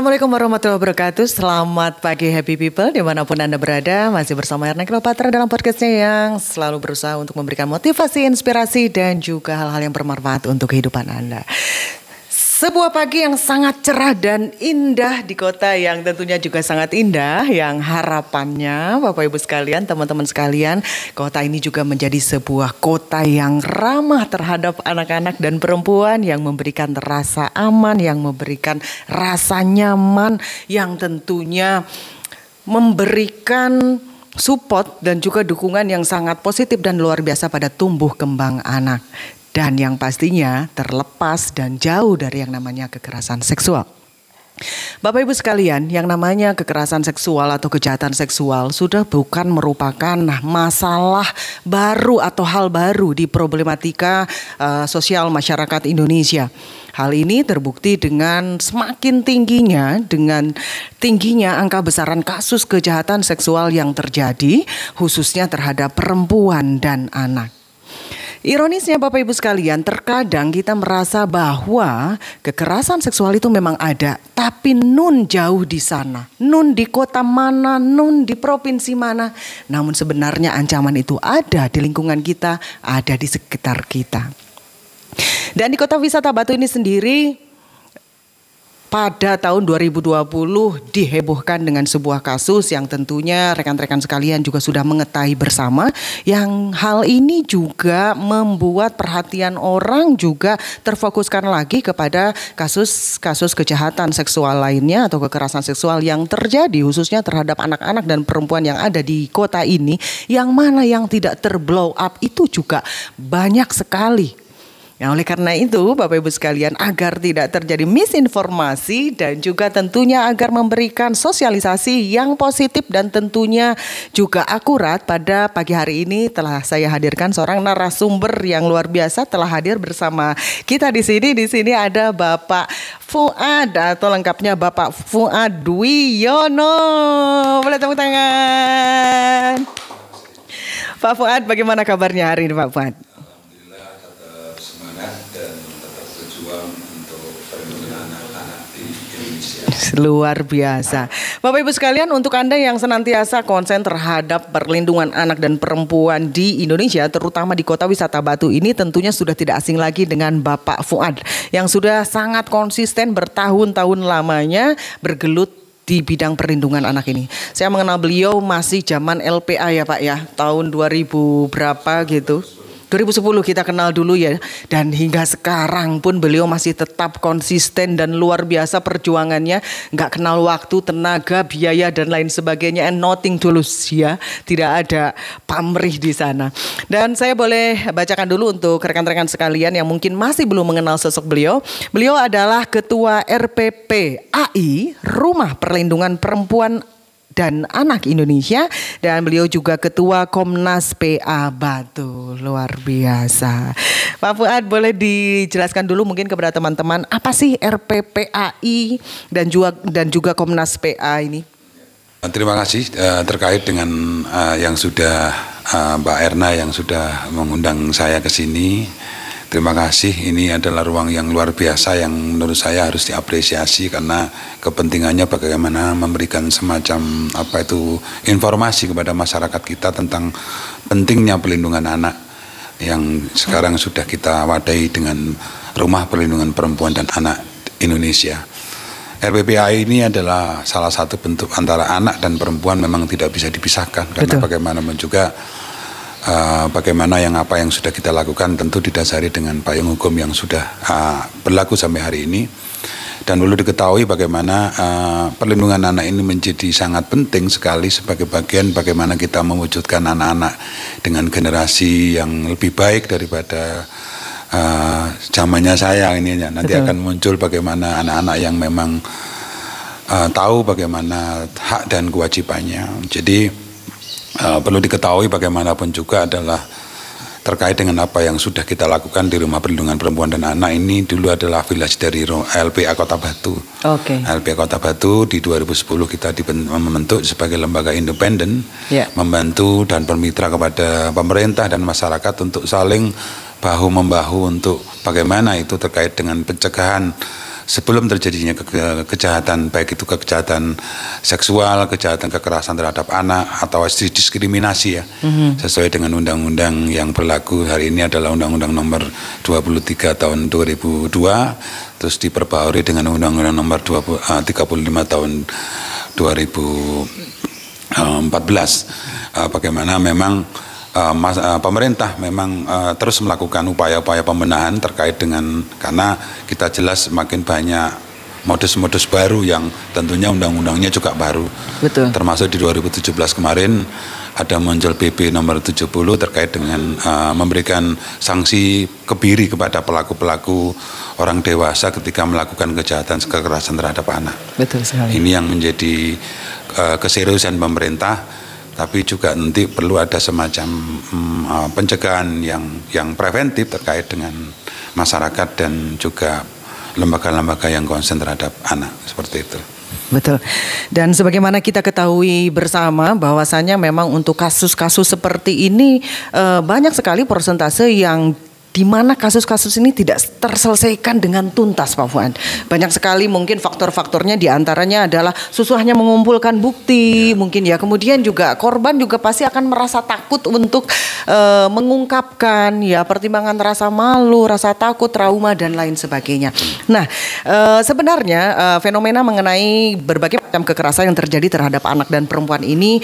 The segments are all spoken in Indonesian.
Assalamualaikum warahmatullahi wabarakatuh. Selamat pagi happy people dimanapun Anda berada. Masih bersama Erna Cleopatra dalam podcastnya yang selalu berusaha untuk memberikan motivasi, inspirasi dan juga hal-hal yang bermanfaat untuk kehidupan Anda. Sebuah pagi yang sangat cerah dan indah di kota yang tentunya juga sangat indah. Yang harapannya Bapak Ibu sekalian, teman-teman sekalian, kota ini juga menjadi sebuah kota yang ramah terhadap anak-anak dan perempuan, yang memberikan rasa aman, yang memberikan rasa nyaman, yang tentunya memberikan support dan juga dukungan yang sangat positif dan luar biasa pada tumbuh kembang anak. Dan yang pastinya terlepas dan jauh dari yang namanya kekerasan seksual. Bapak Ibu sekalian, yang namanya kekerasan seksual atau kejahatan seksual sudah bukan merupakan masalah baru atau hal baru di problematika sosial masyarakat Indonesia. Hal ini terbukti dengan semakin tingginya angka besaran kasus kejahatan seksual yang terjadi, khususnya terhadap perempuan dan anak. Ironisnya Bapak Ibu sekalian, terkadang kita merasa bahwa kekerasan seksual itu memang ada, tapi nun jauh di sana, nun di kota mana, nun di provinsi mana. Namun sebenarnya ancaman itu ada di lingkungan kita, ada di sekitar kita. Dan di kota wisata Batu ini sendiri, pada tahun 2020 dihebohkan dengan sebuah kasus yang tentunya rekan-rekan sekalian juga sudah mengetahui bersama, yang hal ini juga membuat perhatian orang juga terfokuskan lagi kepada kasus-kasus kejahatan seksual lainnya atau kekerasan seksual yang terjadi khususnya terhadap anak-anak dan perempuan yang ada di kota ini, yang mana yang tidak terblow up itu juga banyak sekali. Nah, oleh karena itu Bapak Ibu sekalian, agar tidak terjadi misinformasi dan juga tentunya agar memberikan sosialisasi yang positif dan tentunya juga akurat, pada pagi hari ini telah saya hadirkan seorang narasumber yang luar biasa telah hadir bersama kita di sini. Di sini ada Bapak Fuad atau lengkapnya Bapak Fuad Dwiyono. Boleh tepuk tangan. Pak Fuad, bagaimana kabarnya hari ini Pak Fuad? Luar biasa. Bapak Ibu sekalian, untuk Anda yang senantiasa konsen terhadap perlindungan anak dan perempuan di Indonesia, terutama di kota wisata Batu ini, tentunya sudah tidak asing lagi dengan Bapak Fuad yang sudah sangat konsisten bertahun-tahun lamanya bergelut di bidang perlindungan anak ini. Saya mengenal beliau masih zaman LPA ya Pak ya, tahun 2000 berapa gitu. 2010 kita kenal dulu ya, dan hingga sekarang pun beliau masih tetap konsisten dan luar biasa perjuangannya, nggak kenal waktu, tenaga, biaya dan lain sebagainya, and nothing tulus ya, tidak ada pamrih di sana. Dan saya boleh bacakan dulu untuk rekan-rekan sekalian yang mungkin masih belum mengenal sosok beliau. Beliau adalah Ketua RPPAI Rumah Perlindungan Perempuan dan Anak Indonesia, dan beliau juga Ketua Komnas PA Batu. Luar biasa. Pak Fuad, boleh dijelaskan dulu mungkin kepada teman-teman apa sih RPPAI dan juga Komnas PA ini? Terima kasih terkait dengan yang sudah Mbak Erna yang sudah mengundang saya ke sini. Terima kasih, ini adalah ruang yang luar biasa yang menurut saya harus diapresiasi karena kepentingannya bagaimana memberikan semacam informasi kepada masyarakat kita tentang pentingnya pelindungan anak yang sekarang sudah kita wadahi dengan Rumah Perlindungan Perempuan dan Anak Indonesia. RPPAI ini adalah salah satu bentuk antara anak dan perempuan, memang tidak bisa dipisahkan. Karena bagaimanapun juga bagaimana apa yang sudah kita lakukan tentu didasari dengan payung hukum yang sudah berlaku sampai hari ini. Dan perlu diketahui bagaimana perlindungan anak ini menjadi sangat penting sekali sebagai bagian bagaimana kita mewujudkan anak-anak dengan generasi yang lebih baik daripada zamannya saya ini. Nanti akan muncul bagaimana anak-anak yang memang tahu bagaimana hak dan kewajibannya. Jadi perlu diketahui bagaimanapun juga adalah terkait dengan apa yang sudah kita lakukan di Rumah Perlindungan Perempuan dan Anak ini. Dulu adalah village dari LPA Kota Batu. LPA Kota Batu di 2010 kita membentuk sebagai lembaga independen, membantu dan bermitra kepada pemerintah dan masyarakat untuk saling bahu-membahu untuk bagaimana itu terkait dengan pencegahan sebelum terjadinya kejahatan, baik itu kejahatan seksual, kejahatan kekerasan terhadap anak atau diskriminasi ya, sesuai dengan undang-undang yang berlaku hari ini adalah Undang-Undang Nomor 23 Tahun 2002, terus diperbaharui dengan Undang-Undang Nomor 35 Tahun 2014. Bagaimana memang pemerintah memang terus melakukan upaya-upaya pembenahan terkait dengan, karena kita jelas semakin banyak modus-modus baru yang tentunya undang-undangnya juga baru. Betul. Termasuk di 2017 kemarin ada muncul PP nomor 70 terkait dengan memberikan sanksi kebiri kepada pelaku-pelaku orang dewasa ketika melakukan kejahatan kekerasan terhadap anak. Betul sekali. Ini yang menjadi keseriusan pemerintah. Tapi juga nanti perlu ada semacam pencegahan yang preventif terkait dengan masyarakat dan juga lembaga-lembaga yang konsen terhadap anak, seperti itu. Betul. Dan sebagaimana kita ketahui bersama bahwasannya memang untuk kasus-kasus seperti ini banyak sekali persentase yang di mana kasus-kasus ini tidak terselesaikan dengan tuntas, Pak Fuad. Banyak sekali mungkin faktor-faktornya, diantaranya adalah susahnya mengumpulkan bukti, mungkin ya. Kemudian juga korban juga pasti akan merasa takut untuk mengungkapkan, ya, pertimbangan rasa malu, rasa takut, trauma dan lain sebagainya. Nah, sebenarnya fenomena mengenai berbagai macam kekerasan yang terjadi terhadap anak dan perempuan ini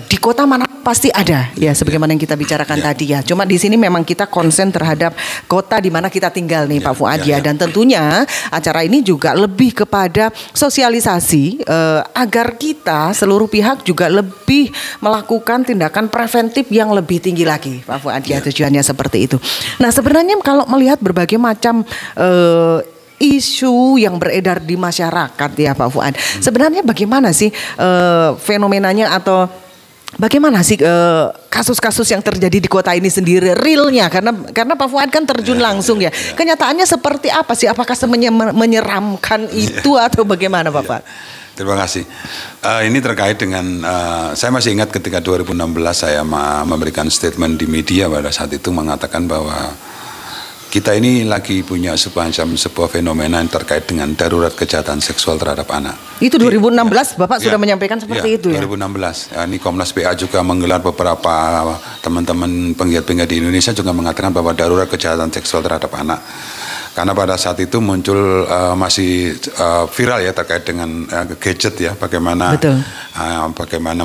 di kota mana pasti ada, ya, sebagaimana yang kita bicarakan tadi ya. Cuma di sini memang kita konsen terhadap kota di mana kita tinggal nih, Pak Fuad ya. Dan tentunya acara ini juga lebih kepada sosialisasi agar kita seluruh pihak juga lebih melakukan tindakan preventif yang lebih tinggi lagi, Pak Fuad ya. Tujuannya seperti itu. Nah, sebenarnya kalau melihat berbagai macam isu yang beredar di masyarakat ya, Pak Fuad, sebenarnya bagaimana sih fenomenanya atau bagaimana sih kasus-kasus yang terjadi di kota ini sendiri realnya, karena Pak Fuad kan terjun langsung ya. Kenyataannya seperti apa sih? Apakah menyeramkan itu atau bagaimana, Pak Fuad? Terima kasih. Ini terkait dengan saya masih ingat ketika 2016 saya memberikan statement di media pada saat itu mengatakan bahwa kita ini lagi punya sebuah fenomena yang terkait dengan darurat kejahatan seksual terhadap anak. Itu 2016 Bapak sudah menyampaikan seperti itu ya? 2016. Ini Komnas PA juga menggelar beberapa teman-teman penggiat-penggiat di Indonesia juga mengatakan bahwa darurat kejahatan seksual terhadap anak. Karena pada saat itu muncul masih viral ya terkait dengan gadget ya, bagaimana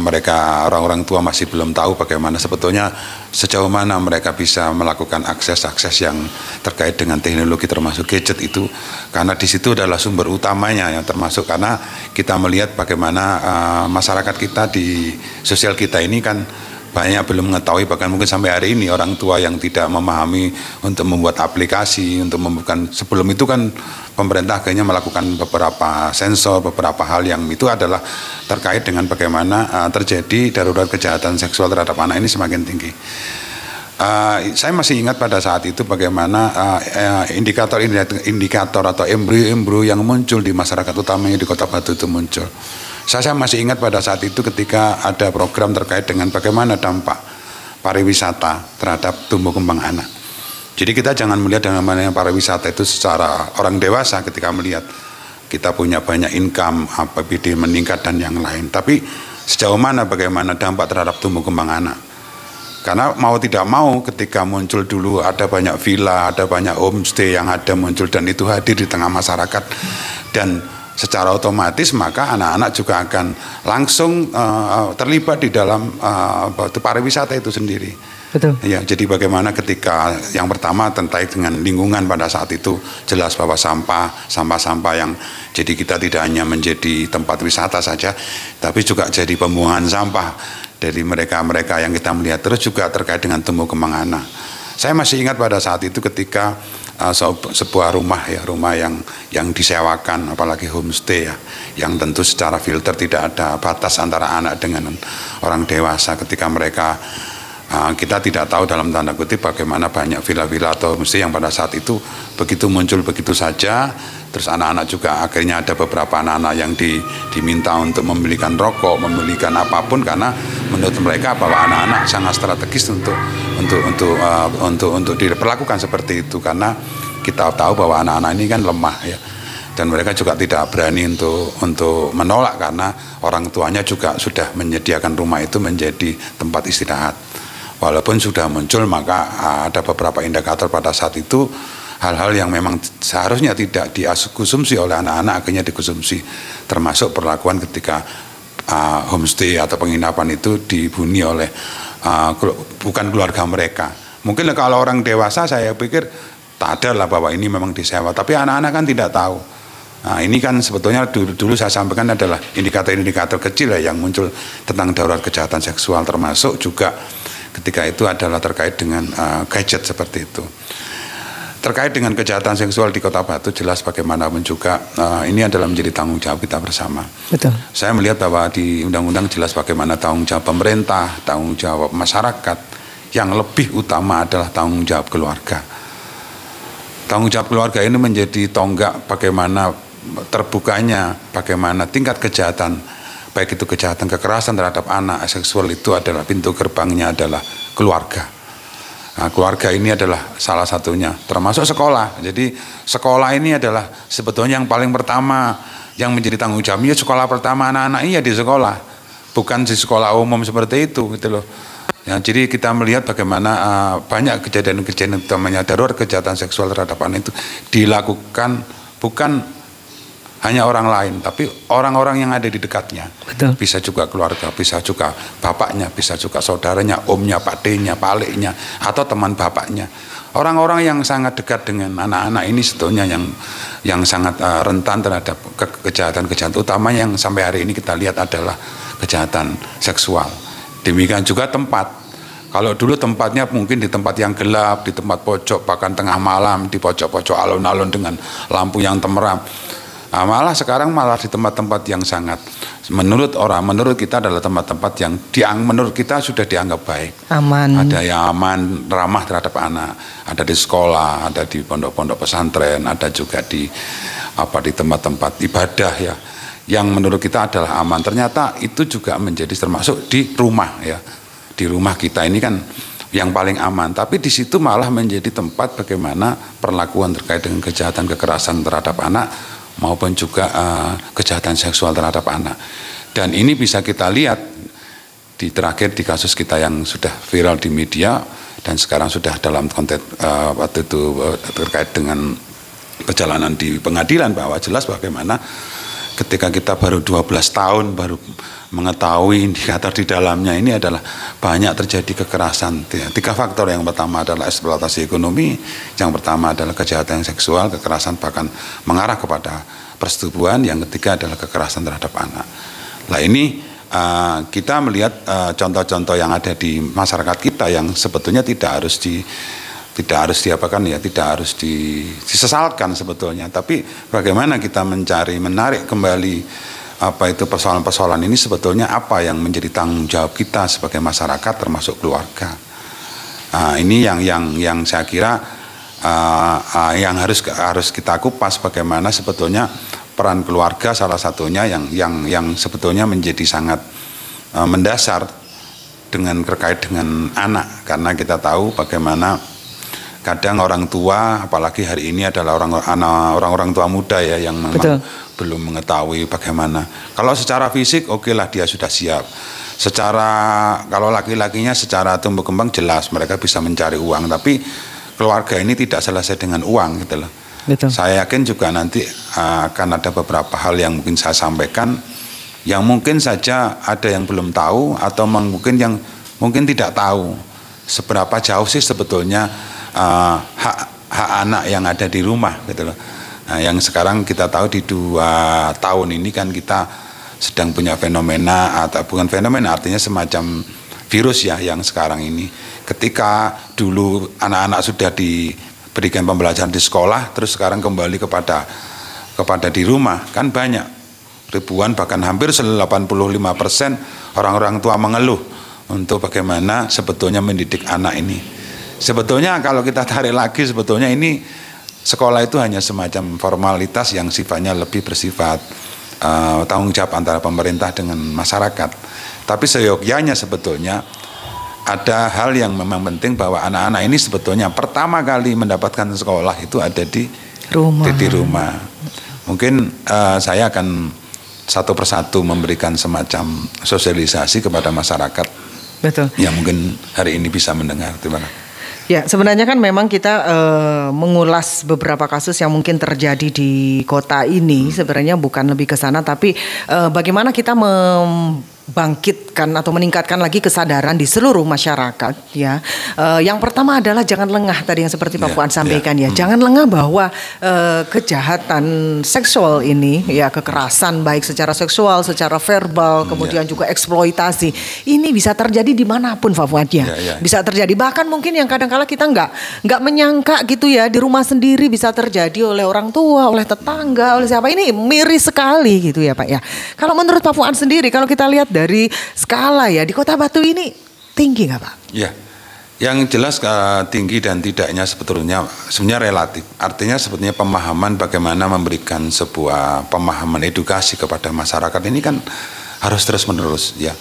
mereka orang-orang tua masih belum tahu bagaimana sebetulnya sejauh mana mereka bisa melakukan akses-akses yang terkait dengan teknologi termasuk gadget itu, karena di situ adalah sumber utamanya yang termasuk karena kita melihat bagaimana masyarakat kita di sosial kita ini kan banyak belum mengetahui, bahkan mungkin sampai hari ini orang tua yang tidak memahami untuk membuat aplikasi, untuk membuat, sebelum itu kan pemerintah akhirnya melakukan beberapa sensor, beberapa hal yang itu adalah terkait dengan bagaimana terjadi darurat kejahatan seksual terhadap anak ini semakin tinggi. Saya masih ingat pada saat itu bagaimana indikator atau embrio-embrio yang muncul di masyarakat utamanya di Kota Batu itu muncul. Saya masih ingat pada saat itu ketika ada program terkait dengan bagaimana dampak pariwisata terhadap tumbuh kembang anak. Jadi kita jangan melihat dengan mana pariwisata itu secara orang dewasa ketika melihat kita punya banyak income, APBD meningkat dan yang lain. Tapi sejauh mana bagaimana dampak terhadap tumbuh kembang anak. Karena mau tidak mau ketika muncul dulu ada banyak villa, ada banyak homestay yang ada muncul dan itu hadir di tengah masyarakat, dan secara otomatis maka anak-anak juga akan langsung terlibat di dalam pariwisata itu sendiri. Betul. Ya, jadi bagaimana ketika yang pertama terkait dengan lingkungan pada saat itu jelas bahwa sampah-sampah yang jadi kita tidak hanya menjadi tempat wisata saja, tapi juga jadi pembuangan sampah dari mereka-mereka yang kita melihat, terus juga terkait dengan tumbuh kembang anak. Saya masih ingat pada saat itu ketika sebuah rumah yang disewakan, apalagi homestay ya, yang tentu secara filter tidak ada batas antara anak dengan orang dewasa. Ketika mereka kita tidak tahu dalam tanda kutip bagaimana banyak villa-villa atau homestay yang pada saat itu begitu muncul begitu saja. Terus anak-anak juga akhirnya ada beberapa anak-anak yang diminta untuk membelikan rokok, membelikan apapun, karena menurut mereka bahwa anak-anak sangat strategis untuk diperlakukan seperti itu, karena kita tahu bahwa anak-anak ini kan lemah ya. dan mereka juga tidak berani untuk menolak karena orang tuanya juga sudah menyediakan rumah itu menjadi tempat istirahat. Walaupun sudah muncul, maka ada beberapa indikator pada saat itu hal-hal yang memang seharusnya tidak dikonsumsi oleh anak-anak akhirnya dikonsumsi, termasuk perlakuan ketika homestay atau penginapan itu dihuni oleh bukan keluarga mereka. Mungkin kalau orang dewasa saya pikir tak ada lah bahwa ini memang disewa, tapi anak-anak kan tidak tahu. Nah, ini kan sebetulnya dulu saya sampaikan adalah indikator-indikator kecil ya yang muncul tentang darurat kejahatan seksual, termasuk juga ketika itu adalah terkait dengan gadget seperti itu. Terkait dengan kejahatan seksual di Kota Batu, jelas bagaimanapun juga ini adalah menjadi tanggung jawab kita bersama. Betul. Saya melihat bahwa di undang-undang jelas bagaimana tanggung jawab pemerintah, tanggung jawab masyarakat, yang lebih utama adalah tanggung jawab keluarga. Tanggung jawab keluarga ini menjadi tonggak bagaimana terbukanya, bagaimana tingkat kejahatan, baik itu kejahatan kekerasan terhadap anak, seksual itu adalah pintu gerbangnya adalah keluarga. Nah, keluarga ini adalah salah satunya, termasuk sekolah. Jadi sekolah ini adalah sebetulnya yang paling pertama yang menjadi tanggung jawabnya. Sekolah pertama anak-anak iya di sekolah, bukan di sekolah umum seperti itu, gitu loh. Ya, jadi kita melihat bagaimana banyak kejadian-kejadian utamanya darurat kejahatan seksual terhadap anak itu dilakukan bukan hanya orang lain, tapi orang-orang yang ada di dekatnya. Betul. Bisa juga keluarga, bisa juga bapaknya, bisa juga saudaranya, omnya, pakdenya, paliknya, atau teman bapaknya. Orang-orang yang sangat dekat dengan anak-anak ini sebetulnya yang sangat rentan terhadap kejahatan-kejahatan, utamanya yang sampai hari ini kita lihat adalah kejahatan seksual. Demikian juga tempat. Kalau dulu tempatnya mungkin di tempat yang gelap, di tempat pojok, bahkan tengah malam, di pojok-pojok alun-alun dengan lampu yang temerap. Nah, malah sekarang malah di tempat-tempat yang sangat menurut kita adalah tempat-tempat yang menurut kita sudah dianggap baik, aman. Ada yang aman, ramah terhadap anak, ada di sekolah, ada di pondok-pondok pesantren, ada juga di tempat-tempat ibadah ya, yang menurut kita adalah aman. Ternyata itu juga menjadi termasuk di rumah ya, di rumah kita ini kan yang paling aman, tapi di situ malah menjadi tempat bagaimana perlakuan terkait dengan kejahatan kekerasan terhadap anak maupun juga kejahatan seksual terhadap anak. Dan ini bisa kita lihat terakhir di kasus kita yang sudah viral di media dan sekarang sudah dalam konteks waktu itu terkait dengan perjalanan di pengadilan, bahwa jelas bagaimana ketika kita baru 12 tahun baru mengetahui indikator di dalamnya ini adalah banyak terjadi kekerasan. 3 faktor, yang pertama adalah eksploitasi ekonomi, yang pertama adalah kejahatan seksual, kekerasan bahkan mengarah kepada persetubuhan, yang ketiga adalah kekerasan terhadap anak. Nah ini kita melihat contoh-contoh yang ada di masyarakat kita yang sebetulnya tidak harus disesalkan sebetulnya, tapi bagaimana kita menarik kembali persoalan-persoalan ini sebetulnya apa yang menjadi tanggung jawab kita sebagai masyarakat termasuk keluarga. Ini yang saya kira yang harus kita kupas, bagaimana sebetulnya peran keluarga salah satunya yang sebetulnya menjadi sangat mendasar terkait dengan anak, karena kita tahu bagaimana kadang orang tua, apalagi hari ini adalah orang-orang tua muda ya yang memang belum mengetahui bagaimana. Kalau secara fisik oke lah dia sudah siap. Kalau laki-lakinya secara tumbuh kembang jelas mereka bisa mencari uang, tapi keluarga ini tidak selesai dengan uang gitu loh. Betul. Saya yakin juga nanti akan ada beberapa hal yang mungkin saya sampaikan yang mungkin saja ada yang belum tahu atau mungkin tidak tahu seberapa jauh sih sebetulnya hak anak yang ada di rumah gitu loh. Nah, yang sekarang kita tahu di 2 tahun ini kan kita sedang punya fenomena, atau bukan fenomena, artinya semacam virus ya yang sekarang ini. Ketika dulu anak-anak sudah diberikan pembelajaran di sekolah, terus sekarang kembali kepada di rumah, kan banyak ribuan bahkan hampir 85% orang-orang tua mengeluh untuk bagaimana sebetulnya mendidik anak ini. Sebetulnya kalau kita tarik lagi, sebetulnya ini sekolah itu hanya semacam formalitas yang sifatnya lebih bersifat tanggung jawab antara pemerintah dengan masyarakat. Tapi seyogyanya sebetulnya ada hal yang memang penting, bahwa anak-anak ini sebetulnya pertama kali mendapatkan sekolah itu ada di rumah. Mungkin saya akan satu persatu memberikan semacam sosialisasi kepada masyarakat. Betul. Yang mungkin hari ini bisa mendengar. Terima kasih. Ya, sebenarnya kan memang kita mengulas beberapa kasus yang mungkin terjadi di kota ini. Sebenarnya bukan lebih ke sana, tapi bagaimana kita membangkitkan atau meningkatkan lagi kesadaran di seluruh masyarakat. Ya, yang pertama adalah jangan lengah tadi yang seperti Pak Fuad sampaikan ya. Jangan lengah bahwa kejahatan seksual ini, ya kekerasan baik secara seksual, secara verbal, kemudian juga eksploitasi, ini bisa terjadi dimanapun Pak Fuad ya. Bisa terjadi, bahkan mungkin yang kadang-kala kita nggak menyangka gitu ya, di rumah sendiri bisa terjadi oleh orang tua, oleh tetangga, oleh siapa. Ini miris sekali gitu ya Pak ya. Kalau menurut Pak Fuad sendiri, kalau kita lihat dari skala ya, di Kota Batu ini tinggi nggak Pak? Ya, yang jelas tinggi dan tidaknya sebenarnya relatif. Artinya sebetulnya pemahaman bagaimana memberikan sebuah pemahaman edukasi kepada masyarakat ini kan harus terus menerus ya.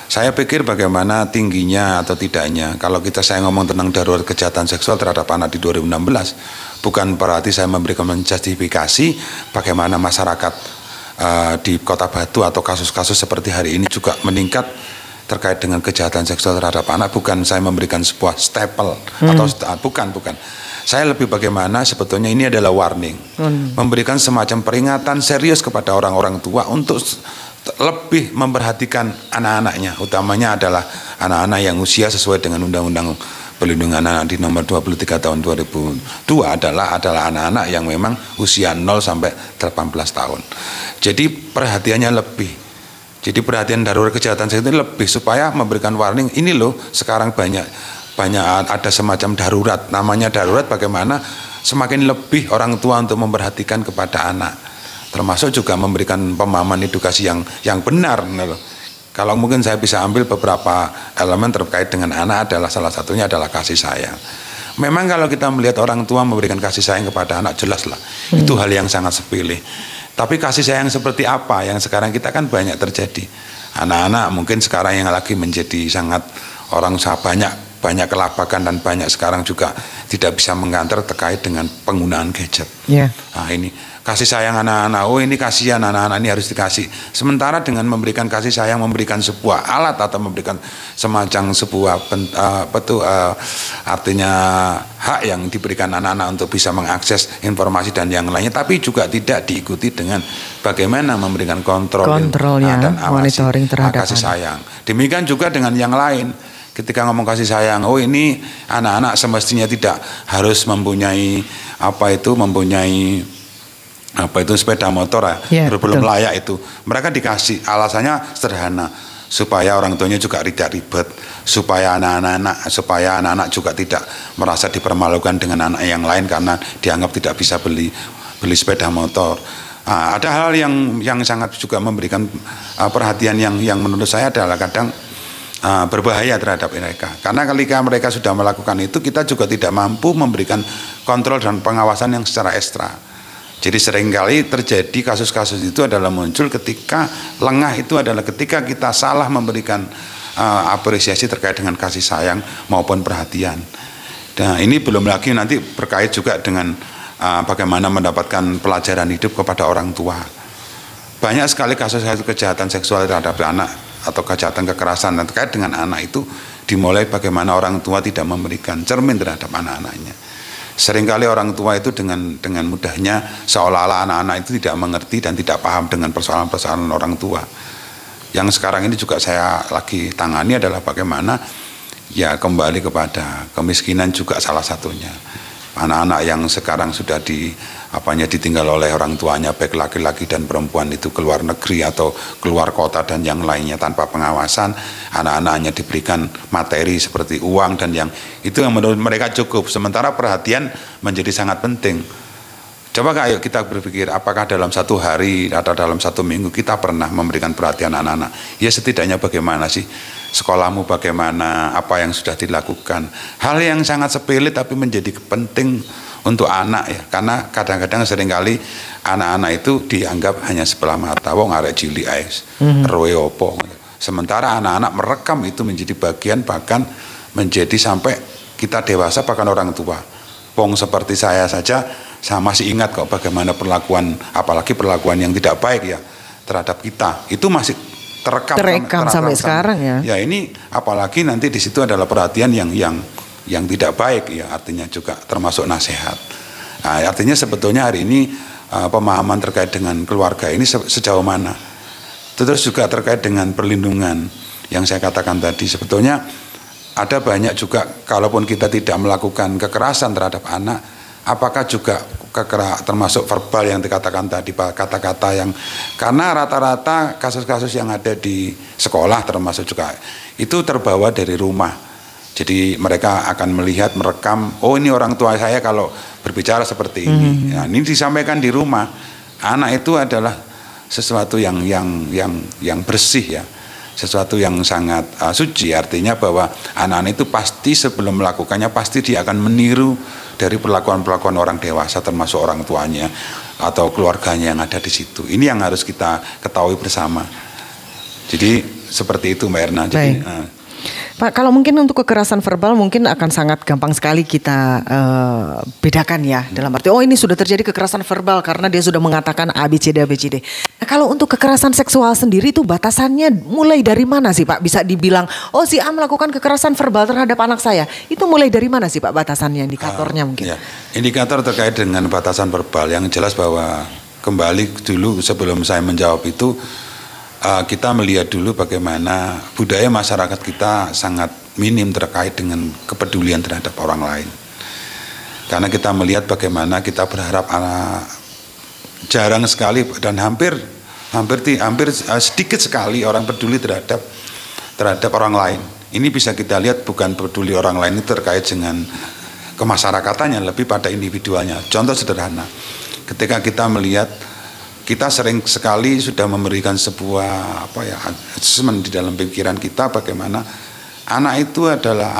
Saya pikir bagaimana tingginya atau tidaknya, kalau saya ngomong tentang darurat kejahatan seksual terhadap anak di 2016, bukan berarti saya memberikan menjustifikasi bagaimana masyarakat di Kota Batu atau kasus-kasus seperti hari ini juga meningkat terkait dengan kejahatan seksual terhadap anak. Bukan saya memberikan sebuah stempel atau bukan. Saya lebih bagaimana sebetulnya ini adalah warning, memberikan semacam peringatan serius kepada orang-orang tua untuk lebih memperhatikan anak-anaknya, utamanya adalah anak-anak yang usia sesuai dengan Undang-Undang Perlindungan Anak di nomor 23 tahun 2002 adalah anak-anak yang memang usia 0 sampai 18 tahun. Jadi perhatiannya lebih. Jadi perhatian darurat kejahatan seksual itu lebih supaya memberikan warning, ini loh sekarang banyak ada semacam darurat, namanya darurat bagaimana semakin lebih orang tua untuk memperhatikan kepada anak. Termasuk juga memberikan pemahaman edukasi yang benar. Kalau mungkin saya bisa ambil beberapa elemen terkait dengan anak adalah salah satunya adalah kasih sayang. Memang kalau kita melihat orang tua memberikan kasih sayang kepada anak, jelaslah itu hal yang sangat sepele. Tapi kasih sayang seperti apa yang sekarang kita kan banyak terjadi. Anak-anak mungkin sekarang yang lagi menjadi sangat orang banyak kelabakan dan banyak sekarang juga tidak bisa mengantar terkait dengan penggunaan gadget. Nah ini kasih sayang anak-anak, oh ini kasihan anak-anak ini harus dikasih. Sementara dengan memberikan kasih sayang, memberikan sebuah alat atau memberikan semacam sebuah artinya hak yang diberikan anak-anak untuk bisa mengakses informasi dan yang lainnya, tapi juga tidak diikuti dengan bagaimana memberikan kontrolnya dan monitoring terhadap kasih sayang. Demikian juga dengan yang lain. Ketika ngomong kasih sayang, oh ini anak-anak semestinya tidak harus mempunyai sepeda motor belum layak itu. Mereka dikasih, alasannya sederhana, supaya orang tuanya juga tidak ribet, supaya anak-anak juga tidak merasa dipermalukan dengan anak yang lain karena dianggap tidak bisa beli sepeda motor. Ada hal yang sangat juga memberikan perhatian yang menurut saya adalah kadang berbahaya terhadap mereka. Karena ketika mereka sudah melakukan itu, kita juga tidak mampu memberikan kontrol dan pengawasan yang secara ekstra. Jadi seringkali terjadi kasus-kasus itu adalah muncul ketika lengah, itu adalah ketika kita salah memberikan apresiasi terkait dengan kasih sayang maupun perhatian. Nah ini belum lagi nanti berkait juga dengan bagaimana mendapatkan pelajaran hidup kepada orang tua. Banyak sekali kasus-kasus kejahatan seksual terhadap anak atau kejahatan kekerasan dan terkait dengan anak itu dimulai bagaimana orang tua tidak memberikan cermin terhadap anak-anaknya. Seringkali orang tua itu dengan mudahnya seolah-olah anak-anak itu tidak mengerti dan tidak paham dengan persoalan-persoalan orang tua. Yang sekarang ini juga saya lagi tangani adalah bagaimana ya kembali kepada kemiskinan juga salah satunya. Anak-anak yang sekarang sudah ditinggal oleh orang tuanya, baik laki-laki dan perempuan itu keluar negeri atau keluar kota dan yang lainnya tanpa pengawasan, anak-anaknya diberikan materi seperti uang dan yang itu yang menurut mereka cukup, sementara perhatian menjadi sangat penting. Coba ayo kita berpikir, apakah dalam satu hari atau dalam satu minggu kita pernah memberikan perhatian anak-anak? Ya setidaknya bagaimana sih sekolahmu, bagaimana, apa yang sudah dilakukan. Hal yang sangat sepele tapi menjadi penting untuk anak ya. Karena kadang-kadang seringkali anak-anak itu dianggap hanya sebelah mata, wong arek cilik ae, roe opo. Sementara anak-anak merekam itu menjadi bagian, bahkan menjadi sampai kita dewasa bahkan orang tua. Wong seperti saya saja Saya masih ingat kok bagaimana perlakuan, apalagi perlakuan yang tidak baik ya terhadap kita. Itu masih terekam sampai sekarang ya. Ya ini apalagi nanti di situ adalah perhatian yang tidak baik ya, artinya juga termasuk nasihat. Nah, artinya sebetulnya hari ini pemahaman terkait dengan keluarga ini sejauh mana. Terus juga terkait dengan perlindungan yang saya katakan tadi, sebetulnya ada banyak juga kalaupun kita tidak melakukan kekerasan terhadap anak, apakah juga termasuk verbal yang dikatakan tadi, kata-kata yang, karena rata-rata kasus-kasus yang ada di sekolah termasuk juga itu terbawa dari rumah. Jadi mereka akan melihat, merekam, oh ini orang tua saya kalau berbicara seperti ini. Nah, ini disampaikan di rumah. Anak itu adalah sesuatu yang bersih ya, sesuatu yang sangat suci. Artinya bahwa anak-anak itu pasti sebelum melakukannya pasti dia akan meniru dari perlakuan-perlakuan orang dewasa, termasuk orang tuanya atau keluarganya yang ada di situ. Ini yang harus kita ketahui bersama. Jadi seperti itu Mbak Erna. Jadi, Pak, kalau mungkin untuk kekerasan verbal mungkin akan sangat gampang sekali kita bedakan ya. Dalam arti, oh ini sudah terjadi kekerasan verbal karena dia sudah mengatakan ABCD. Nah, kalau untuk kekerasan seksual sendiri itu batasannya mulai dari mana sih Pak? Bisa dibilang, oh si A melakukan kekerasan verbal terhadap anak saya. Itu mulai dari mana sih Pak batasannya, indikatornya mungkin? Ya. Indikator terkait dengan batasan verbal yang jelas bahwa kembali dulu sebelum saya menjawab itu, kita melihat dulu bagaimana budaya masyarakat kita sangat minim terkait dengan kepedulian terhadap orang lain. Karena kita melihat bagaimana kita berharap jarang sekali dan hampir sedikit sekali orang peduli terhadap orang lain. Ini bisa kita lihat bukan peduli orang lain itu terkait dengan kemasyarakatannya, lebih pada individualnya. Contoh sederhana, ketika kita melihat kita sering sekali sudah memberikan sebuah assessment di dalam pikiran kita bagaimana anak itu adalah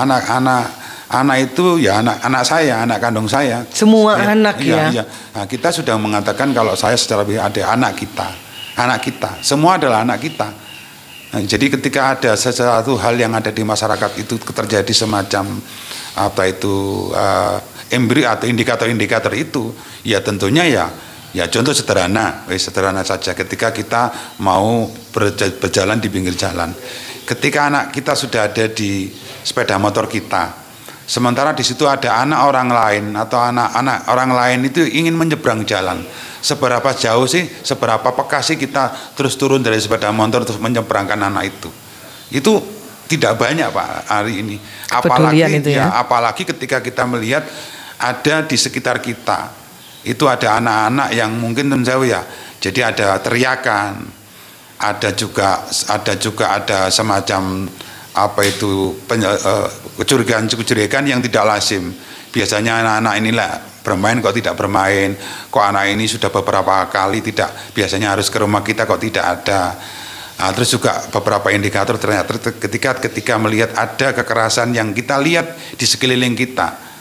anak itu ya anak saya, anak kandung saya. Semua anak ya. Nah, kita sudah mengatakan kalau saya secara ada anak kita, semua adalah anak kita. Nah, jadi ketika ada sesuatu hal yang ada di masyarakat itu terjadi semacam embrio atau indikator-indikator itu, ya tentunya ya contoh sederhana saja ketika kita mau berjalan di pinggir jalan. Ketika anak kita sudah ada di sepeda motor kita, sementara di situ ada anak orang lain atau anak-anak orang lain itu ingin menyeberang jalan. Seberapa jauh sih, seberapa peka sih kita terus turun dari sepeda motor terus menyeberangkan anak itu? Itu tidak banyak Pak hari ini. Apalagi ketika kita melihat ada di sekitar kita. Itu ada anak-anak yang mungkin tentu ya, jadi ada teriakan, ada juga ada semacam kecurigaan yang tidak lazim. Biasanya anak-anak inilah bermain kok tidak bermain, kok anak ini sudah beberapa kali tidak, biasanya harus ke rumah kita kok tidak ada. Nah, terus juga beberapa indikator ternyata ketika melihat ada kekerasan yang kita lihat di sekeliling kita.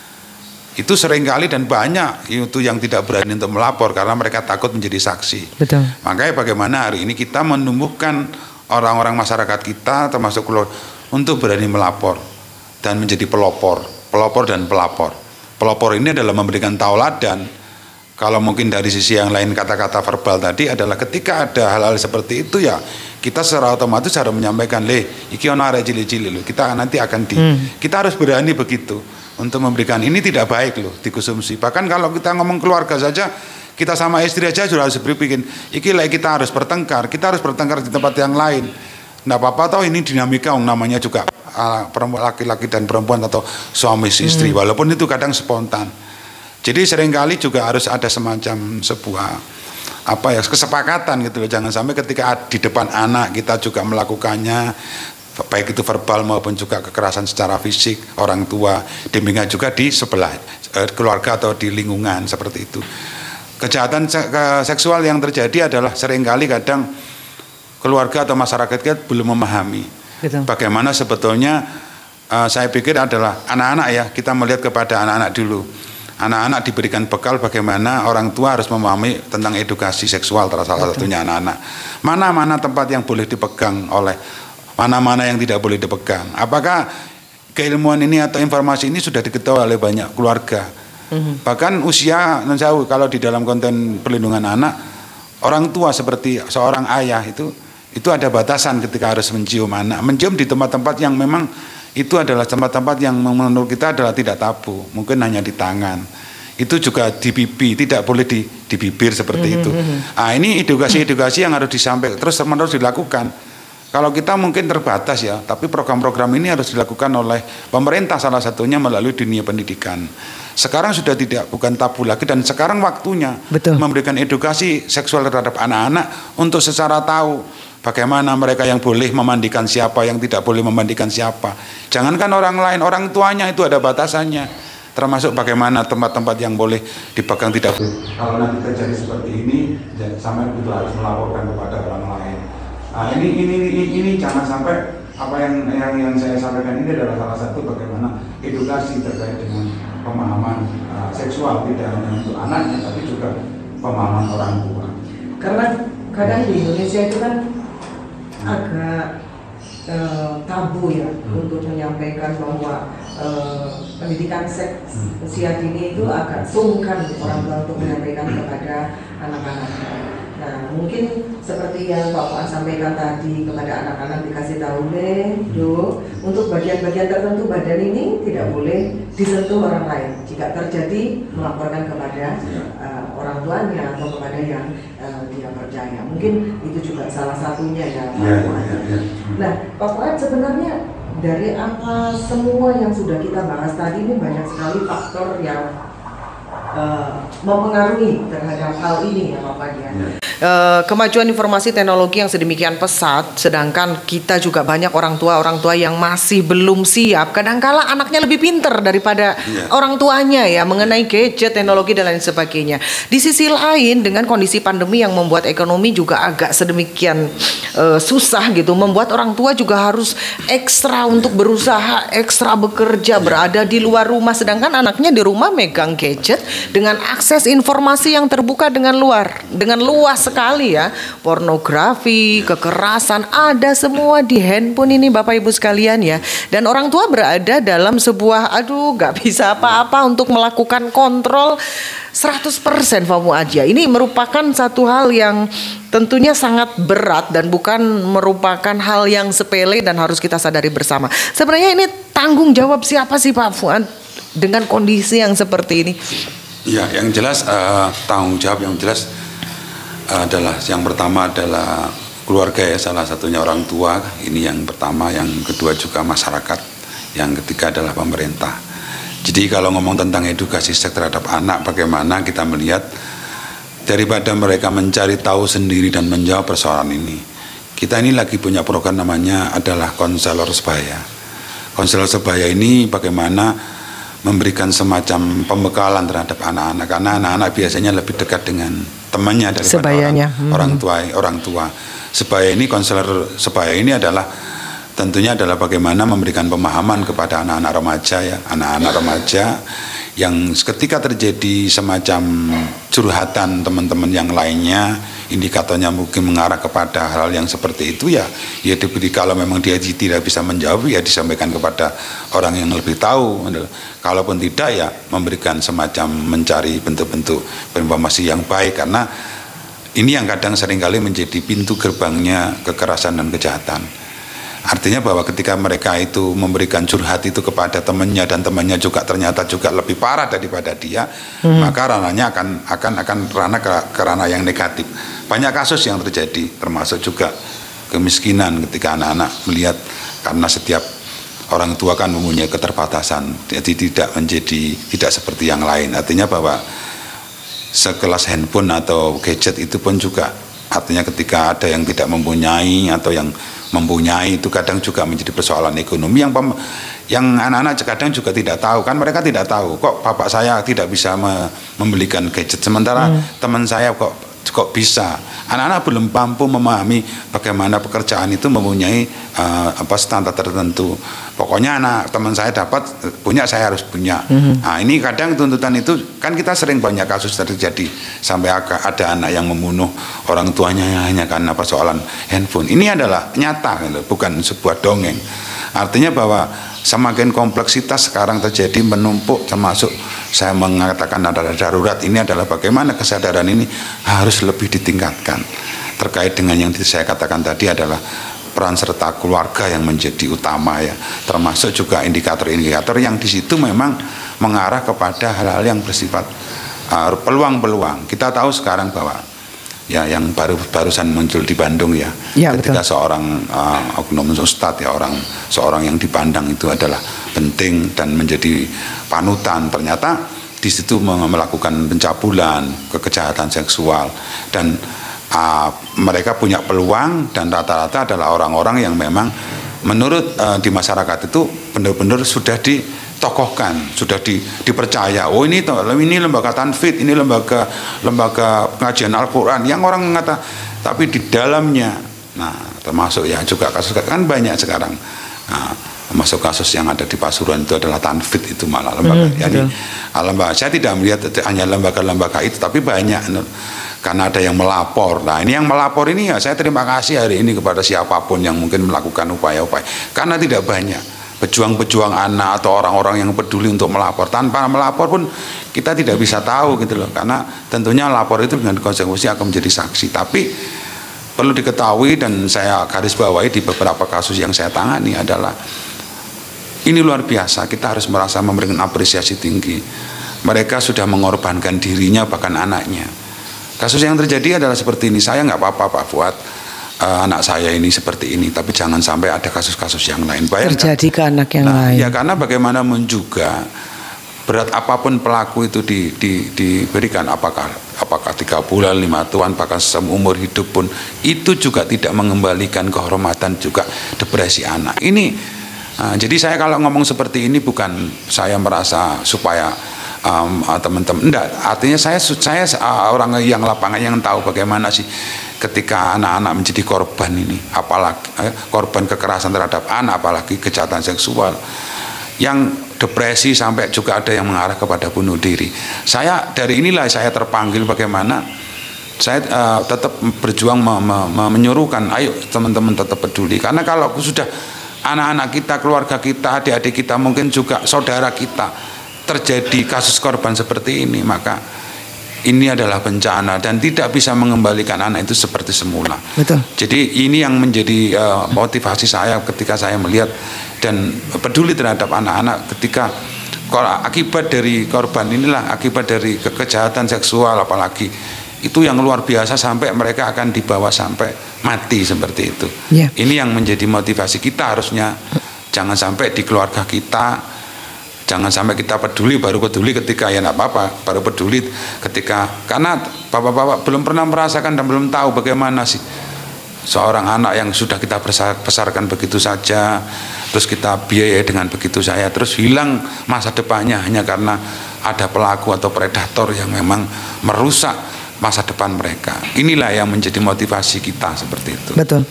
Itu seringkali dan banyak itu yang tidak berani untuk melapor karena mereka takut menjadi saksi. Betul. Makanya bagaimana hari ini kita menumbuhkan orang-orang masyarakat kita termasuk keluarga untuk berani melapor dan menjadi pelopor dan pelapor. Pelopor ini adalah memberikan tauladan. Kalau mungkin dari sisi yang lain kata-kata verbal tadi adalah ketika ada hal-hal seperti itu ya kita secara otomatis harus menyampaikan iki ono arek cili-cili kita nanti akan kita harus berani begitu. Untuk memberikan ini tidak baik loh dikonsumsi. Bahkan kalau kita ngomong keluarga saja, kita sama istri aja sudah harus berpikir, kita harus bertengkar di tempat yang lain. Nggak apa-apa toh ini dinamika namanya juga laki-laki dan perempuan atau suami istri, walaupun itu kadang spontan. Jadi seringkali juga harus ada semacam sebuah kesepakatan gitu loh. Jangan sampai ketika di depan anak kita juga melakukannya, baik itu verbal maupun juga kekerasan secara fisik orang tua, demikian juga di sebelah keluarga atau di lingkungan seperti itu. Kejahatan seksual yang terjadi adalah seringkali kadang keluarga atau masyarakat kita belum memahami bagaimana sebetulnya. Saya pikir adalah anak-anak ya, kita melihat kepada anak-anak dulu. Anak-anak diberikan bekal bagaimana orang tua harus memahami tentang edukasi seksual, salah satunya anak-anak. Mana-mana tempat yang boleh dipegang mana-mana yang tidak boleh dipegang. Apakah keilmuan ini atau informasi ini sudah diketahui oleh banyak keluarga? Bahkan usia jauh, kalau di dalam konten perlindungan anak, orang tua seperti seorang ayah itu ada batasan ketika harus mencium anak. Mencium di tempat-tempat yang memang itu adalah tempat-tempat yang menurut kita adalah tidak tabu, mungkin hanya di tangan. Itu juga di pipi, tidak boleh di bibir seperti itu. Nah, ini edukasi yang harus disampaikan terus-menerus dilakukan. Kalau kita mungkin terbatas ya, tapi program-program ini harus dilakukan oleh pemerintah, salah satunya melalui dunia pendidikan. Sekarang sudah bukan tabu lagi, dan sekarang waktunya memberikan edukasi seksual terhadap anak-anak untuk secara tahu bagaimana mereka yang boleh memandikan siapa, yang tidak boleh memandikan siapa. Jangankan orang lain, orang tuanya itu ada batasannya. Termasuk bagaimana tempat-tempat yang boleh dipegang tidak boleh. Kalau nanti terjadi seperti ini, sampai itu harus melaporkan kepada orang lain. Nah, ini jangan sampai apa yang saya sampaikan ini adalah salah satu bagaimana edukasi terkait dengan pemahaman seksual, tidak hanya untuk anaknya tapi juga pemahaman orang tua. Karena kadang di Indonesia itu kan agak tabu ya untuk menyampaikan bahwa pendidikan seks usia dini itu agak sungkan orang tua untuk menyampaikan kepada anak-anaknya. Nah, mungkin seperti yang Pak Fuad sampaikan tadi, kepada anak-anak dikasih tahu deh, untuk bagian-bagian tertentu badan ini tidak boleh disentuh orang lain. Jika terjadi, melaporkan kepada orang tuanya atau kepada yang dia percaya. Mungkin itu juga salah satunya ya Pak Fuad. Nah, Pak Fuad, sebenarnya dari apa semua yang sudah kita bahas tadi ini banyak sekali faktor yang mempengaruhi terhadap hal ini ya Pak Fuad ya. Kemajuan informasi teknologi yang sedemikian pesat, sedangkan kita juga banyak orang tua yang masih belum siap. Kadangkala anaknya lebih pintar daripada orang tuanya ya mengenai gadget, teknologi dan lain sebagainya. Di sisi lain, dengan kondisi pandemi yang membuat ekonomi juga agak sedemikian susah gitu, membuat orang tua juga harus ekstra untuk berusaha, ekstra bekerja, berada di luar rumah, sedangkan anaknya di rumah megang gadget dengan akses informasi yang terbuka dengan luas sekali ya. Pornografi, kekerasan, ada semua di handphone ini Bapak Ibu sekalian ya. Dan orang tua berada dalam sebuah gak bisa apa-apa untuk melakukan kontrol 100% Pak Fuad ya. Ini merupakan satu hal yang tentunya sangat berat dan bukan merupakan hal yang sepele dan harus kita sadari bersama. Sebenarnya ini tanggung jawab siapa sih Pak Fuad dengan kondisi yang seperti ini? Ya, yang jelas tanggung jawab yang jelas adalah yang pertama adalah keluarga ya, salah satunya orang tua, ini yang pertama, yang kedua juga masyarakat, yang ketiga adalah pemerintah. Jadi kalau ngomong tentang edukasi seks terhadap anak, bagaimana kita melihat daripada mereka mencari tahu sendiri dan menjawab persoalan ini, kita ini lagi punya program namanya adalah konselor sebaya. Konselor sebaya ini bagaimana memberikan semacam pembekalan terhadap anak-anak, karena anak-anak biasanya lebih dekat dengan temannya daripada orang tua. Sebaya ini, konselor sebaya ini adalah tentunya adalah bagaimana memberikan pemahaman kepada anak-anak remaja ya, anak-anak remaja yang ketika terjadi semacam curhatan teman-teman yang lainnya, indikatornya mungkin mengarah kepada hal yang seperti itu ya diberi, kalau memang dia tidak bisa menjawab ya disampaikan kepada orang yang lebih tahu. Kalaupun tidak ya memberikan semacam mencari bentuk-bentuk informasi yang baik, karena ini yang kadang seringkali menjadi pintu gerbangnya kekerasan dan kejahatan. Artinya bahwa ketika mereka itu memberikan curhat itu kepada temannya dan temannya juga ternyata juga lebih parah daripada dia, maka ranahnya akan ranah ke ranah yang negatif. Banyak kasus yang terjadi, termasuk juga kemiskinan ketika anak-anak melihat, karena setiap orang tua kan mempunyai keterbatasan, jadi tidak seperti yang lain. Artinya bahwa sekelas handphone atau gadget itu pun juga, artinya ketika ada yang tidak mempunyai atau yang mempunyai, itu kadang juga menjadi persoalan ekonomi yang anak-anak kadang juga tidak tahu. Kan mereka tidak tahu, kok bapak saya tidak bisa membelikan gadget, sementara teman saya kok bisa. Anak-anak belum mampu memahami bagaimana pekerjaan itu mempunyai standar tertentu. Pokoknya teman saya dapat punya, saya harus punya. Nah, ini kadang tuntutan itu kan kita sering banyak kasus terjadi sampai ada anak yang membunuh orang tuanya hanya karena persoalan handphone. Ini adalah nyata, bukan sebuah dongeng. Artinya bahwa semakin kompleksitas sekarang terjadi menumpuk, termasuk saya mengatakan ada darurat. Ini adalah bagaimana kesadaran ini harus lebih ditingkatkan terkait dengan yang saya katakan tadi adalah peran serta keluarga yang menjadi utama ya, termasuk juga indikator-indikator yang di situ memang mengarah kepada hal-hal yang bersifat peluang-peluang. Kita tahu sekarang bahwa ya yang barusan muncul di Bandung ya, ketika betul. Seorang oknum ustadz ya, seorang yang dipandang itu adalah penting dan menjadi panutan, ternyata di situ melakukan pencabulan, kejahatan seksual, dan mereka punya peluang dan rata-rata adalah orang-orang yang memang menurut di masyarakat itu benar-benar sudah ditokohkan, sudah dipercaya. Oh ini lembaga tanfid, ini lembaga pengajian Al-Quran yang orang mengatakan, tapi di dalamnya, nah termasuk ya juga kasus kan banyak sekarang. Nah, termasuk kasus yang ada di Pasuruan itu adalah tanfid itu malah lembaga. Lembaga saya tidak melihat hanya lembaga-lembaga itu, tapi banyak. Karena ada yang melapor. Nah ini yang melapor ini ya saya terima kasih hari ini kepada siapapun yang mungkin melakukan upaya-upaya. Karena tidak banyak pejuang-pejuang anak atau orang-orang yang peduli untuk melapor. Tanpa melapor pun kita tidak bisa tahu gitu loh. Karena tentunya lapor itu dengan konsekuensi akan menjadi saksi. Tapi perlu diketahui dan saya garis bawahi di beberapa kasus yang saya tangani adalah ini luar biasa. Kita harus merasa memberikan apresiasi tinggi. Mereka sudah mengorbankan dirinya bahkan anaknya. Kasus yang terjadi adalah seperti ini. Saya nggak apa-apa Pak Fuad, anak saya ini seperti ini, tapi jangan sampai ada kasus-kasus yang lain. Bayangkan, terjadi ke anak yang lain. Ya karena bagaimanapun juga berat apapun pelaku itu diberikan, apakah 3 bulan, 5 tahun, bahkan seumur hidup pun itu juga tidak mengembalikan kehormatan juga depresi anak. Ini jadi saya kalau ngomong seperti ini bukan saya merasa supaya teman-teman enggak, artinya saya orang yang lapangan yang tahu bagaimana sih ketika anak-anak menjadi korban ini, apalagi korban kekerasan terhadap anak, apalagi kejahatan seksual yang depresi sampai juga ada yang mengarah kepada bunuh diri. Saya dari inilah saya terpanggil bagaimana saya tetap berjuang menyuruhkan, ayo teman-teman tetap peduli, karena kalau sudah anak-anak kita, keluarga kita, adik-adik kita, mungkin juga saudara kita terjadi kasus korban seperti ini, maka ini adalah bencana dan tidak bisa mengembalikan anak itu seperti semula. Betul. Jadi ini yang menjadi motivasi saya ketika saya melihat dan peduli terhadap anak-anak ketika akibat dari korban inilah, akibat dari kejahatan seksual apalagi itu yang luar biasa sampai mereka akan dibawa sampai mati seperti itu. Yeah. Ini yang menjadi motivasi kita, harusnya jangan sampai di keluarga kita. Jangan sampai kita baru peduli ketika ya enggak apa-apa, baru peduli ketika, karena bapak-bapak belum pernah merasakan dan belum tahu bagaimana sih seorang anak yang sudah kita besarkan begitu saja, terus kita biayai dengan begitu saja, terus hilang masa depannya hanya karena ada pelaku atau predator yang memang merusak masa depan mereka. Inilah yang menjadi motivasi kita seperti itu. Betul.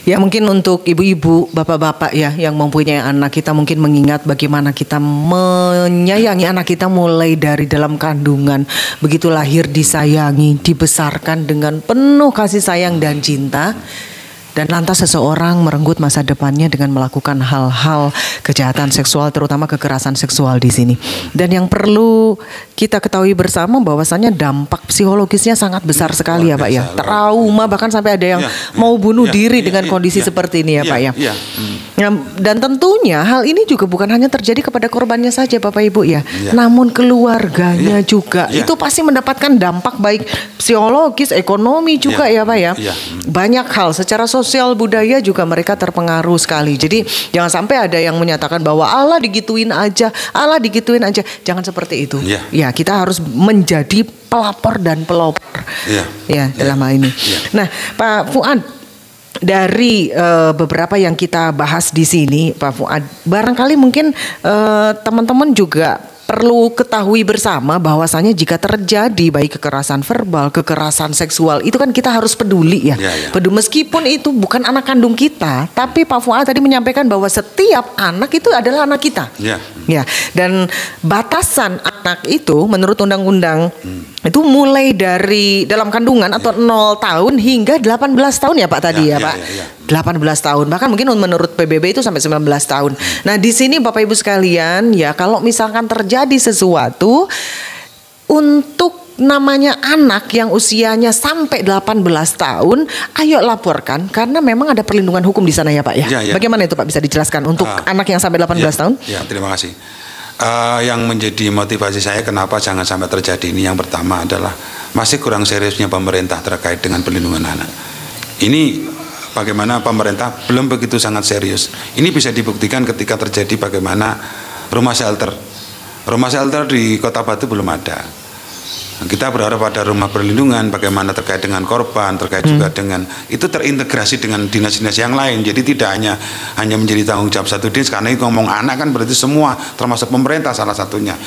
Ya mungkin untuk ibu-ibu, bapak-bapak ya yang mempunyai anak, kita mungkin mengingat bagaimana kita menyayangi anak kita mulai dari dalam kandungan. Begitu lahir disayangi, dibesarkan dengan penuh kasih sayang dan cinta. Dan lantas seseorang merenggut masa depannya dengan melakukan hal-hal kejahatan seksual, terutama kekerasan seksual di sini. Dan yang perlu kita ketahui bersama bahwasannya dampak psikologisnya sangat besar sekali ya Pak ya. Trauma, bahkan sampai ada yang mau bunuh diri dengan kondisi seperti ini ya Pak ya. Dan tentunya hal ini juga bukan hanya terjadi kepada korbannya saja Bapak Ibu ya, namun keluarganya juga. Itu pasti mendapatkan dampak baik psikologis, ekonomi juga ya Pak ya. Banyak hal secara sosial budaya juga mereka terpengaruh sekali. Jadi jangan sampai ada yang menyatakan bahwa Allah digituin aja. Jangan seperti itu. Ya kita harus menjadi pelapor dan pelopor dalam hal ini. Nah Pak Fuad, dari beberapa yang kita bahas di sini Pak Fuad, barangkali mungkin teman-teman juga perlu ketahui bersama bahwasanya jika terjadi baik kekerasan verbal, kekerasan seksual, itu kan kita harus peduli ya. Peduli meskipun itu bukan anak kandung kita, tapi Pak Fuad tadi menyampaikan bahwa setiap anak itu adalah anak kita. Dan batasan anak itu menurut undang-undang itu mulai dari dalam kandungan atau 0 tahun hingga 18 tahun ya Pak tadi ya Pak. 18 tahun, bahkan mungkin menurut PBB itu sampai 19 tahun. Nah di sini Bapak Ibu sekalian ya, kalau misalkan terjadi sesuatu untuk namanya anak yang usianya sampai 18 tahun, ayo laporkan karena memang ada perlindungan hukum di sana ya Pak ya. Bagaimana itu Pak, bisa dijelaskan untuk anak yang sampai 18 tahun? Ya, terima kasih. Yang menjadi motivasi saya kenapa jangan sampai terjadi ini, yang pertama adalah masih kurang seriusnya pemerintah terkait dengan perlindungan anak. Ini bagaimana pemerintah belum begitu sangat serius. Ini bisa dibuktikan ketika terjadi bagaimana rumah shelter. Rumah shelter di Kota Batu belum ada. Kita berharap pada rumah perlindungan bagaimana terkait dengan korban, terkait juga dengan itu terintegrasi dengan dinas-dinas yang lain. Jadi tidak hanya menjadi tanggung jawab satu dinas, karena itu ngomong anak kan berarti semua termasuk pemerintah salah satunya.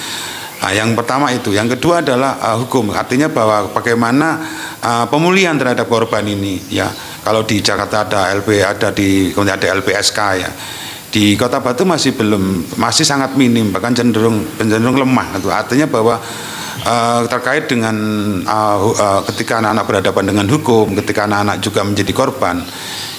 Nah, yang pertama itu, yang kedua adalah hukum. Artinya bahwa bagaimana pemulihan terhadap korban ini ya. Kalau di Jakarta ada kemudian ada LPSK ya. Di Kota Batu masih sangat minim, bahkan cenderung lemah. Itu artinya bahwa terkait dengan ketika anak-anak berhadapan dengan hukum, ketika anak-anak juga menjadi korban,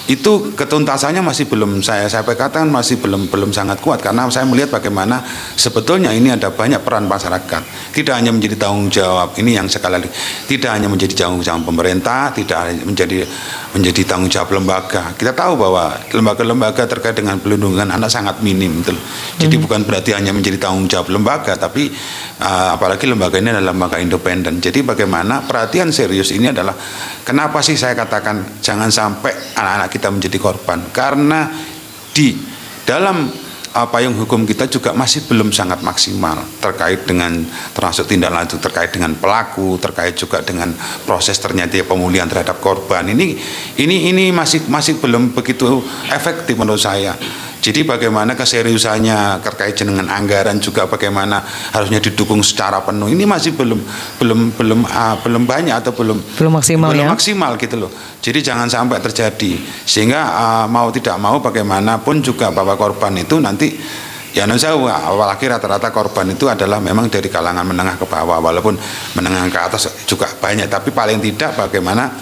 itu ketuntasannya masih belum, saya katakan masih belum sangat kuat, karena saya melihat bagaimana sebetulnya ini ada banyak peran masyarakat, tidak hanya menjadi tanggung jawab, ini yang sekali lagi tidak hanya menjadi tanggung jawab pemerintah, tidak hanya menjadi tanggung jawab lembaga. Kita tahu bahwa lembaga-lembaga terkait dengan perlindungan anak sangat minim, betul. Jadi bukan berarti hanya menjadi tanggung jawab lembaga, tapi apalagi lembaga ini adalah lembaga independen. Jadi bagaimana perhatian serius ini adalah kenapa sih saya katakan jangan sampai anak-anak kita menjadi korban, karena di dalam payung hukum kita juga masih belum sangat maksimal terkait dengan termasuk tindak lanjut terkait dengan pelaku, terkait juga dengan proses ternyata pemulihan terhadap korban. Ini masih belum begitu efektif menurut saya. Jadi bagaimana keseriusannya terkait dengan anggaran juga bagaimana harusnya didukung secara penuh. Ini masih belum banyak atau belum maksimal gitu loh. Jadi jangan sampai terjadi, sehingga mau tidak mau bagaimanapun juga bahwa korban itu nanti ya apalagi rata-rata korban itu adalah memang dari kalangan menengah ke bawah, walaupun menengah ke atas juga banyak, tapi paling tidak bagaimana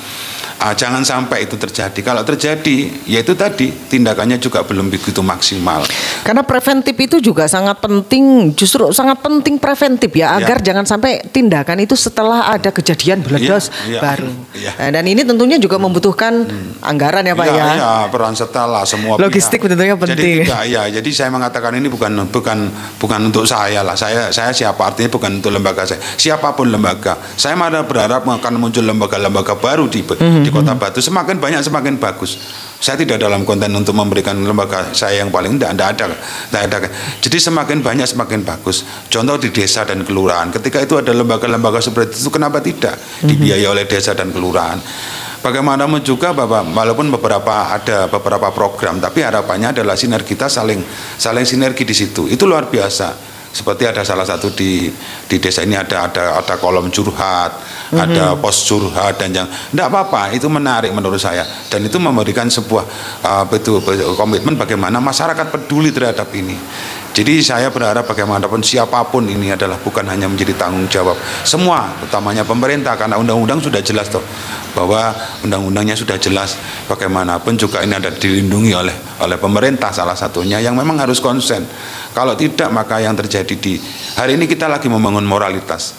jangan sampai itu terjadi. Kalau terjadi, yaitu tadi tindakannya juga belum begitu maksimal. Karena preventif itu juga sangat penting, justru sangat penting preventif ya, agar jangan sampai tindakan itu setelah ada kejadian meledos baru. Nah, dan ini tentunya juga membutuhkan anggaran ya Pak ya. Iya, peran serta lah semua logistik pihak. Tentunya penting. Jadi saya mengatakan ini bukan untuk saya lah. Saya siapa, artinya bukan untuk lembaga saya. Siapapun lembaga. Saya malah berharap akan muncul lembaga-lembaga baru di Kota Batu, semakin banyak semakin bagus. Saya tidak dalam konten untuk memberikan lembaga saya yang paling tidak ada. Jadi semakin banyak semakin bagus. Contoh di desa dan kelurahan, ketika itu ada lembaga-lembaga seperti itu, kenapa tidak dibiayai oleh desa dan kelurahan? Bagaimanapun juga walaupun ada beberapa program, tapi harapannya adalah sinergitas saling sinergi di situ. Itu luar biasa. Seperti ada salah satu di desa ini ada kolom curhat, ada pos curhat, dan yang tidak apa-apa, itu menarik menurut saya, dan itu memberikan sebuah komitmen bagaimana masyarakat peduli terhadap ini. Jadi saya berharap bagaimanapun siapapun ini adalah bukan hanya menjadi tanggung jawab semua, utamanya pemerintah, karena undang-undang sudah jelas toh, bahwa undang-undangnya sudah jelas, bagaimanapun juga ini ada dilindungi oleh pemerintah salah satunya, yang memang harus konsen. Kalau tidak, maka yang terjadi di hari ini kita lagi membangun moralitas,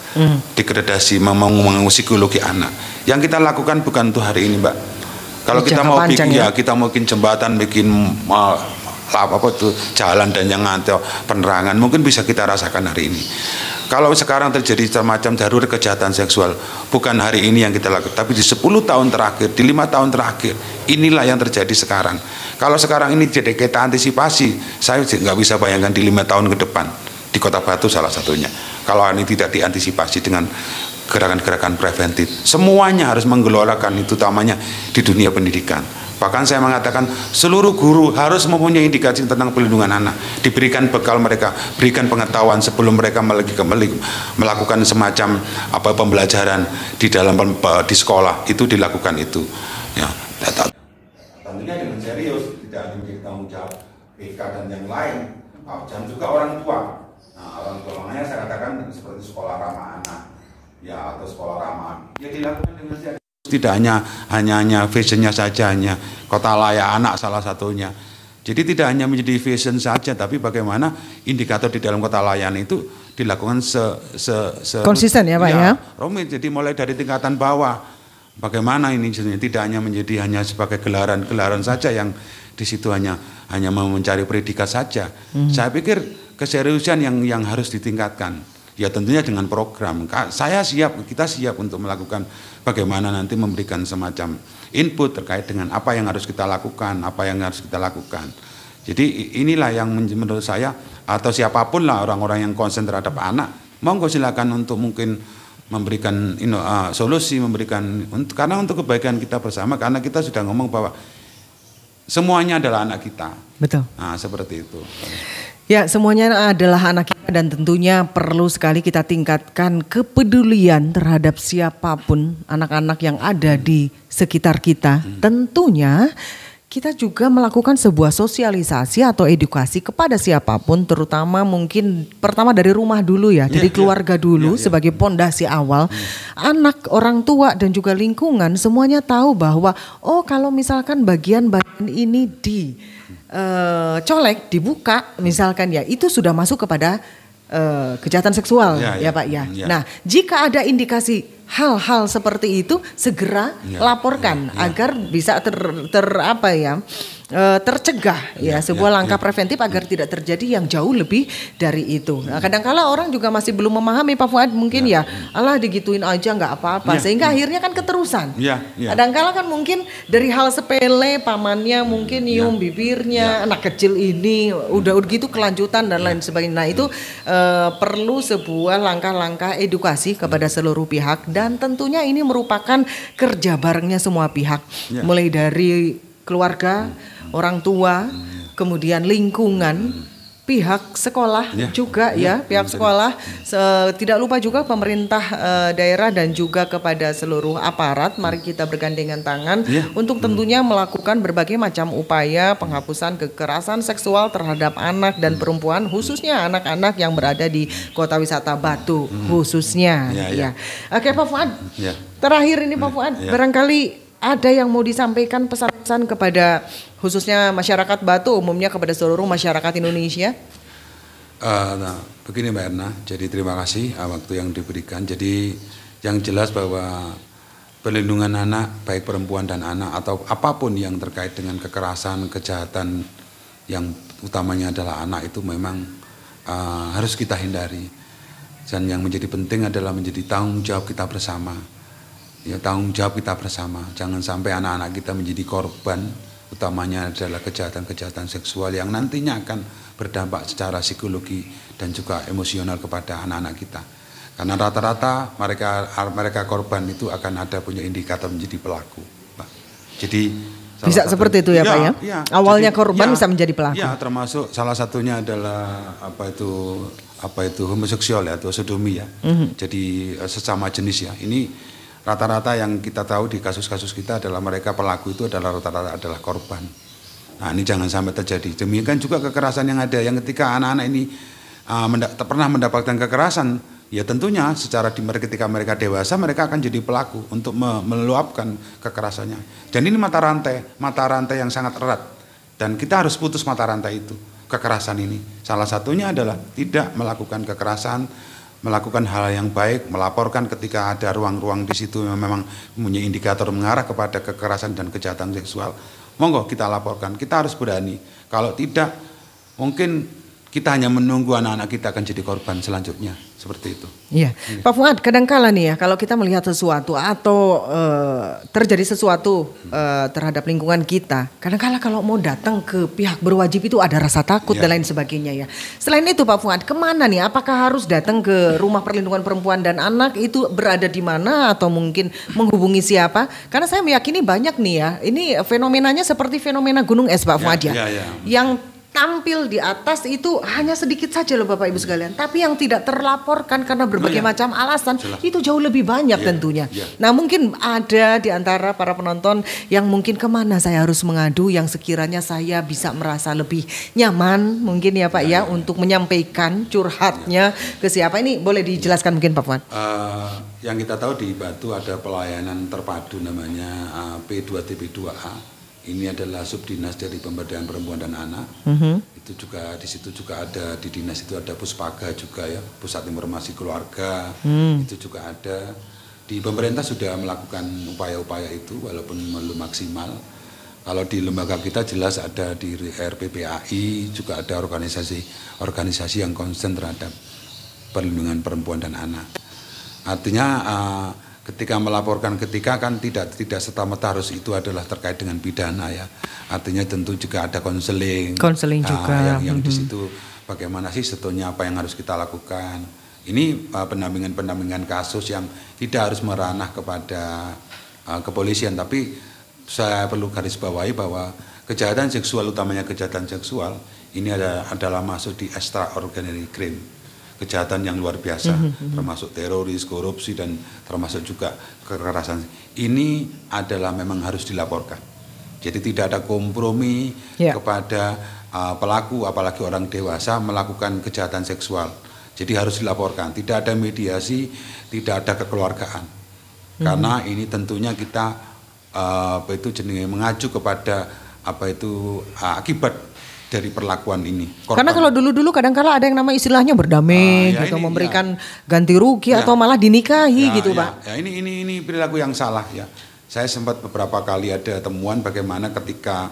degradasi, membangun psikologi anak. Yang kita lakukan bukan untuk hari ini, Mbak. Kalau kita mau bikin kita mau bikin jembatan, bikin jalan dan yang ngantel penerangan, mungkin bisa kita rasakan hari ini. Kalau sekarang terjadi semacam darurat kejahatan seksual, bukan hari ini yang kita lakukan, tapi di 10 tahun terakhir, di 5 tahun terakhir, inilah yang terjadi sekarang. Kalau sekarang ini jadi kita antisipasi, saya nggak bisa bayangkan di 5 tahun ke depan di Kota Batu salah satunya. Kalau ini tidak diantisipasi dengan gerakan-gerakan preventif, semuanya harus menggelorakan itu, utamanya di dunia pendidikan. Bahkan saya mengatakan seluruh guru harus mempunyai indikasi tentang perlindungan anak, diberikan bekal mereka, berikan pengetahuan sebelum mereka melakukan semacam pembelajaran di sekolah, itu dilakukan itu. Ya, tentunya dengan serius, tidak menjadi tanggung jawab BK dan yang lain, dan juga orang tua. Nah, awal golongannya saya katakan seperti sekolah ramah anak, ya atau sekolah ramah, ya dilakukan dengan tidak hanya fashionnya saja, hanya kota layak anak salah satunya. Jadi tidak hanya menjadi fashion saja, tapi bagaimana indikator di dalam kota layan itu dilakukan konsisten ya Pak ya. Rumit. Jadi mulai dari tingkatan bawah, bagaimana ini tidak hanya menjadi hanya sebagai gelaran saja yang di situ hanya mencari predikat saja. Saya pikir keseriusan yang harus ditingkatkan. Ya tentunya dengan program. Kita siap untuk melakukan bagaimana nanti memberikan semacam input terkait dengan apa yang harus kita lakukan, Jadi inilah yang menurut saya atau siapapun lah orang-orang yang konsen terhadap anak, monggo silakan untuk mungkin memberikan solusi, karena untuk kebaikan kita bersama, karena kita sudah ngomong bahwa semuanya adalah anak kita. Betul. Nah, seperti itu. Ya, semuanya adalah anak kita dan tentunya perlu sekali kita tingkatkan kepedulian terhadap siapapun anak-anak yang ada di sekitar kita. Tentunya kita juga melakukan sebuah sosialisasi atau edukasi kepada siapapun, terutama mungkin pertama dari rumah dulu ya, dari keluarga dulu sebagai pondasi awal. Anak, orang tua dan juga lingkungan semuanya tahu bahwa kalau misalkan bagian-bagian ini colek, dibuka misalkan ya, itu sudah masuk kepada kejahatan seksual ya Pak ya. Nah, jika ada indikasi hal-hal seperti itu segera laporkan agar bisa tercegah sebuah langkah preventif agar tidak terjadi yang jauh lebih dari itu. Nah, kadang-kala orang juga masih belum memahami Pak Fuad, mungkin alah digituin aja nggak apa-apa, sehingga akhirnya kan keterusan. Kadang-kala kan mungkin dari hal sepele, pamannya mungkin nyium bibirnya, anak kecil ini udah gitu kelanjutan dan lain sebagainya. Nah, itu perlu sebuah langkah-langkah edukasi kepada seluruh pihak, dan tentunya ini merupakan kerja barengnya semua pihak, mulai dari keluarga, orang tua, kemudian lingkungan, pihak sekolah juga pihak sekolah, tidak lupa juga pemerintah daerah dan juga kepada seluruh aparat. Mari kita bergandengan tangan untuk tentunya melakukan berbagai macam upaya penghapusan kekerasan seksual terhadap anak dan perempuan, khususnya anak-anak yang berada di Kota Wisata Batu khususnya. Oke Pak Fuad, terakhir ini Pak Fuad, barangkali ada yang mau disampaikan pesan-pesan kepada khususnya masyarakat Batu, umumnya kepada seluruh masyarakat Indonesia? Begini Mbak Erna, jadi terima kasih waktu yang diberikan. Jadi yang jelas bahwa perlindungan anak, baik perempuan dan anak atau apapun yang terkait dengan kekerasan, kejahatan yang utamanya adalah anak, itu memang harus kita hindari. Dan yang menjadi penting adalah menjadi tanggung jawab kita bersama. Tanggung jawab kita bersama, jangan sampai anak-anak kita menjadi korban, utamanya adalah kejahatan-kejahatan seksual yang nantinya akan berdampak secara psikologi dan juga emosional kepada anak-anak kita. Karena rata-rata mereka korban itu akan ada punya indikator menjadi pelaku, Pak. Jadi bisa seperti itu ya Pak ya? Awalnya jadi, korban bisa menjadi pelaku. Ya, termasuk salah satunya adalah apa itu homoseksual atau sodomi ya. Jadi sesama jenis ya. Ini rata-rata yang kita tahu di kasus-kasus kita adalah mereka pelaku itu adalah rata-rata adalah korban. Nah, ini jangan sampai terjadi. Demikian juga kekerasan yang ada, yang ketika anak-anak ini pernah mendapatkan kekerasan, ya tentunya ketika mereka dewasa mereka akan jadi pelaku untuk meluapkan kekerasannya. Dan ini mata rantai yang sangat erat. Dan kita harus putus mata rantai itu, kekerasan ini. Salah satunya adalah tidak melakukan kekerasan, melakukan hal yang baik, melaporkan ketika ada ruang-ruang di situ yang memang punya indikator mengarah kepada kekerasan dan kejahatan seksual. Monggo kita laporkan, kita harus berani. Kalau tidak, mungkin kita hanya menunggu anak-anak kita akan jadi korban selanjutnya, seperti itu. Iya, Pak Fuad, kadang-kala nih ya, kalau kita melihat sesuatu atau terjadi sesuatu terhadap lingkungan kita, kadang-kala kalau mau datang ke pihak berwajib itu ada rasa takut dan lain sebagainya ya. Selain itu Pak Fuad, kemana nih? Apakah harus datang ke Rumah Perlindungan Perempuan dan Anak, itu berada di mana atau mungkin menghubungi siapa? Karena saya meyakini banyak nih ya, ini fenomenanya seperti fenomena gunung es Pak Fuad ya. Yang tampil di atas itu hanya sedikit saja loh Bapak Ibu sekalian. Tapi yang tidak terlaporkan karena berbagai macam alasan itu jauh lebih banyak tentunya. Nah mungkin ada di antara para penonton yang mungkin kemana saya harus mengadu yang sekiranya saya bisa merasa lebih nyaman mungkin ya Pak ya untuk menyampaikan curhatnya ke siapa. Ini boleh dijelaskan mungkin Pak Fuad? Yang kita tahu di Batu ada pelayanan terpadu namanya P2TP2A. Ini adalah subdinas dari pemberdayaan perempuan dan anak. Itu juga di situ juga ada di dinas itu ada Puspaga juga ya, Pusat Informasi Keluarga. Itu juga ada. Di pemerintah sudah melakukan upaya-upaya itu walaupun belum maksimal. Kalau di lembaga kita jelas ada di RPPAI juga ada organisasi yang konsen terhadap perlindungan perempuan dan anak. Artinya ketika melaporkan kan tidak serta-merta harus itu adalah terkait dengan pidana ya. Artinya tentu juga ada konseling juga yang di situ bagaimana sih sebetulnya apa yang harus kita lakukan. Ini pendampingan kasus yang tidak harus meranah kepada kepolisian, tapi saya perlu garis bawahi bahwa kejahatan seksual utamanya kejahatan seksual ini adalah masuk di extraordinary crime. Kejahatan yang luar biasa, termasuk teroris, korupsi, dan termasuk juga kekerasan. Ini adalah memang harus dilaporkan. Jadi tidak ada kompromi kepada pelaku, apalagi orang dewasa melakukan kejahatan seksual. Jadi harus dilaporkan. Tidak ada mediasi, tidak ada kekeluargaan. Karena ini tentunya kita mengacu kepada akibat dari perlakuan ini. Korban. Karena kalau dulu kadang-kala ada yang nama istilahnya berdamai gitu, memberikan ganti rugi atau malah dinikahi gitu Pak. Ya ini perilaku yang salah ya. Saya sempat beberapa kali ada temuan bagaimana ketika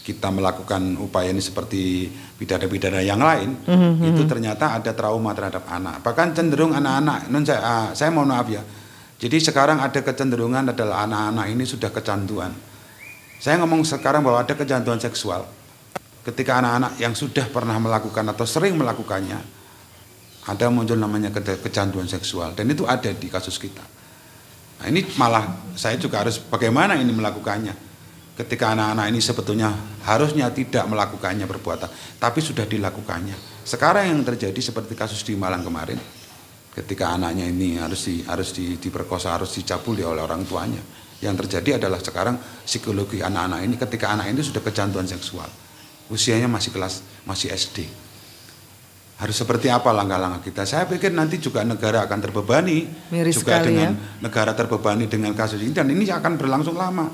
kita melakukan upaya ini seperti pidana-pidana yang lain, itu ternyata ada trauma terhadap anak. Bahkan cenderung anak-anak, saya mohon maaf ya. Jadi sekarang ada kecenderungan adalah anak-anak ini sudah kecanduan. Saya ngomong sekarang bahwa ada kecanduan seksual. Ketika anak-anak yang sudah pernah melakukan atau sering melakukannya, ada muncul namanya kecanduan seksual, dan itu ada di kasus kita. Nah ini malah saya juga harus bagaimana ini melakukannya. Ketika anak-anak ini sebetulnya harusnya tidak melakukannya perbuatan, tapi sudah dilakukannya. Sekarang yang terjadi seperti kasus di Malang kemarin, ketika anaknya ini harus diperkosa, harus dicabuli oleh orang tuanya. Yang terjadi adalah sekarang psikologi anak-anak ini ketika anak ini sudah kecanduan seksual. Usianya masih SD. Harus seperti apa langkah-langkah kita? Saya pikir nanti juga negara akan terbebani. Miris juga dengan negara terbebani dengan kasus ini, dan ini akan berlangsung lama.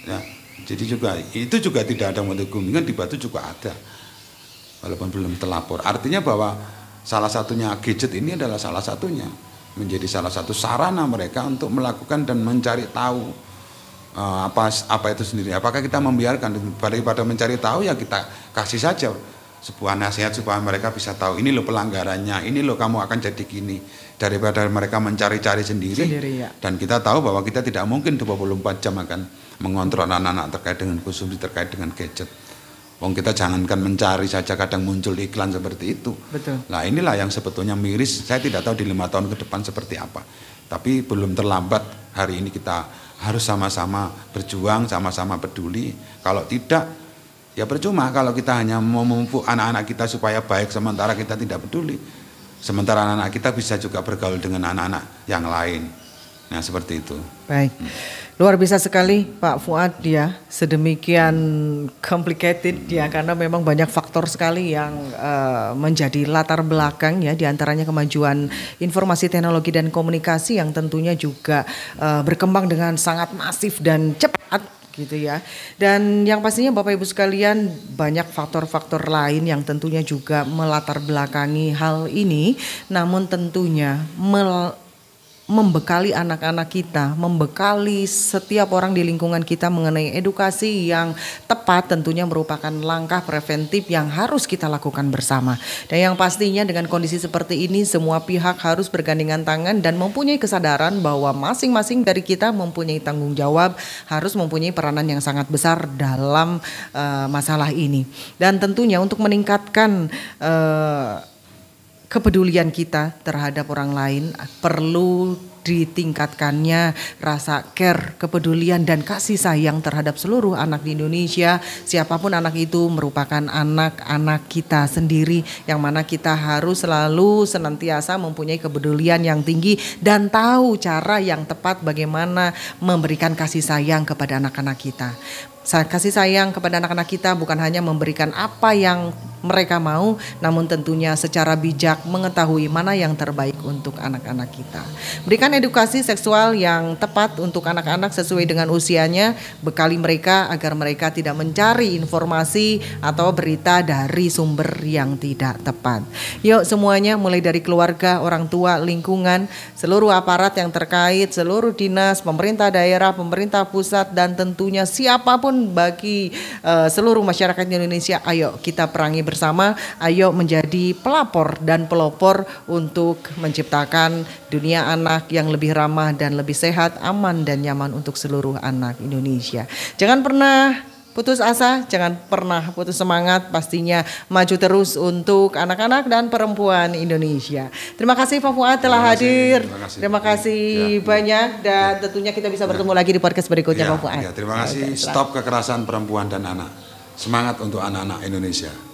Ya, jadi itu juga tidak ada motif kan di Batu juga ada. Walaupun belum terlapor. Artinya bahwa salah satunya gadget ini adalah salah satunya menjadi salah satu sarana mereka untuk melakukan dan mencari tahu apa itu sendiri. Apakah kita membiarkan daripada mencari tahu ya kita kasih saja sebuah nasihat supaya mereka bisa tahu ini loh pelanggarannya, ini loh kamu akan jadi gini, daripada mereka mencari-cari sendiri ya. Dan kita tahu bahwa kita tidak mungkin 24 jam akan mengontrol anak-anak terkait dengan konsumsi, terkait dengan gadget. Wong kita jangankan mencari saja kadang muncul iklan seperti itu. Betul. Nah inilah yang sebetulnya miris. Saya tidak tahu di 5 tahun ke depan seperti apa. Tapi belum terlambat. Hari ini kita harus sama-sama berjuang, sama-sama peduli. Kalau tidak, ya percuma kalau kita hanya mau memupuk anak-anak kita supaya baik, sementara kita tidak peduli. Sementara anak-anak kita bisa juga bergaul dengan anak-anak yang lain. Nah seperti itu. Baik, luar biasa sekali Pak Fuad ya, sedemikian complicated ya, karena memang banyak faktor sekali yang menjadi latar belakang ya, diantaranya kemajuan informasi teknologi dan komunikasi yang tentunya juga berkembang dengan sangat masif dan cepat gitu ya. Dan yang pastinya Bapak Ibu sekalian banyak faktor-faktor lain yang tentunya juga melatar belakangi hal ini, namun tentunya membekali anak-anak kita, membekali setiap orang di lingkungan kita mengenai edukasi yang tepat tentunya merupakan langkah preventif yang harus kita lakukan bersama. Dan yang pastinya dengan kondisi seperti ini semua pihak harus bergandengan tangan dan mempunyai kesadaran bahwa masing-masing dari kita mempunyai tanggung jawab, harus mempunyai peranan yang sangat besar dalam masalah ini. Dan tentunya untuk meningkatkan kepedulian kita terhadap orang lain perlu ditingkatkannya rasa care, kepedulian dan kasih sayang terhadap seluruh anak di Indonesia. Siapapun anak itu merupakan anak-anak kita sendiri, yang mana kita harus selalu senantiasa mempunyai kepedulian yang tinggi dan tahu cara yang tepat bagaimana memberikan kasih sayang kepada anak-anak kita. Kasih sayang kepada anak-anak kita bukan hanya memberikan apa yang mereka mau, namun tentunya secara bijak mengetahui mana yang terbaik untuk anak-anak kita. Berikan edukasi seksual yang tepat untuk anak-anak sesuai dengan usianya, bekali mereka agar mereka tidak mencari informasi atau berita dari sumber yang tidak tepat. Yuk semuanya, mulai dari keluarga, orang tua, lingkungan, seluruh aparat yang terkait, seluruh dinas, pemerintah daerah, pemerintah pusat, dan tentunya siapapun bagi seluruh masyarakat Indonesia, ayo kita perangi bersama, ayo menjadi pelapor dan pelopor untuk menciptakan dunia anak yang lebih ramah dan lebih sehat, aman dan nyaman untuk seluruh anak Indonesia. Jangan pernah putus asa, jangan pernah putus semangat, pastinya maju terus untuk anak-anak dan perempuan Indonesia. Terima kasih Pak Fuad telah hadir. Terima kasih banyak, dan tentunya kita bisa bertemu lagi di podcast berikutnya Pak Fuad. Terima kasih. Stop kekerasan perempuan dan anak. Semangat untuk anak-anak Indonesia.